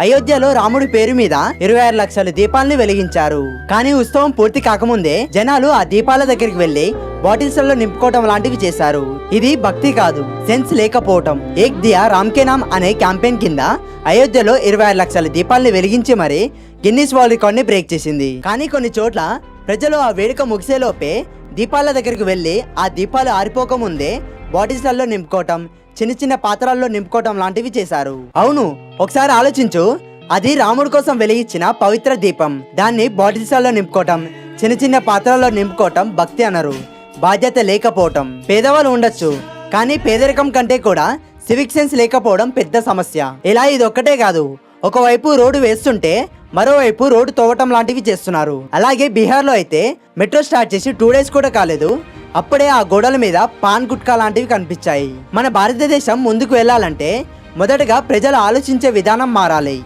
అయోధ్యలో రాముడి పేరు మీద 26 లక్షల దీపాలను వెలిగించారు. కానీ ఉత్సవం పూర్తి కాకముందే జనాలు ఆ దీపాల దగ్గరికి వెళ్లి బాటిల్స్ లో నింపుకోవటం లాంటివి చేశారు. ఇది భక్తి కాదు, సెన్స్ లేకపోవటం. ఏక్ దియా రామ్ కే నామ్ అనే క్యాంపెయిన్ కింద అయోధ్యలో 26 లక్షల దీపాలను వెలిగించి మరి గిన్నిస్ వరల్డ్ రికార్డ్ ని బ్రేక్ చేసింది. కానీ కొన్ని చోట్ల ప్రజలు ఆ వేడుక ముగిసేలోపే దీపాల దగ్గరికి వెళ్లి ఆ దీపాలు ఆరిపోకముందే బాటిల్స్లలో నింపుకోవటం, చిన్న చిన్న పాత్రల్లో నింపుకోవటం లాంటివి చేశారు. అవును, ఒకసారి ఆలోచించు. అది రాముడి కోసం వెలిగించిన పవిత్ర దీపం. దాన్ని బాటిల్స్లలో నింపుకోవటం, చిన్న చిన్న పాత్రల్లో నింపుకోవటం భక్తి అనరు, బాధ్యత లేకపోవటం. పేదవాళ్ళు ఉండొచ్చు, కానీ పేదరికం కంటే కూడా సివిక్ సెన్స్ లేకపోవడం పెద్ద సమస్య. ఇలా ఇది ఒక్కటే కాదు, ఒకవైపు రోడ్డు వేస్తుంటే మరోవైపు రోడ్డు తవ్వటం లాంటివి చేస్తున్నారు. అలాగే బీహార్ లో అయితే మెట్రో స్టార్ట్ చేసి 2 days కూడా కాలేదు, అప్పుడే ఆ గోడల మీద పాన్ గుట్కా లాంటివి కనిపించాయి. మన భారతదేశం ముందుకు వెళ్ళాలంటే మొదటగా ప్రజలు ఆలోచించే విధానం మారాలి.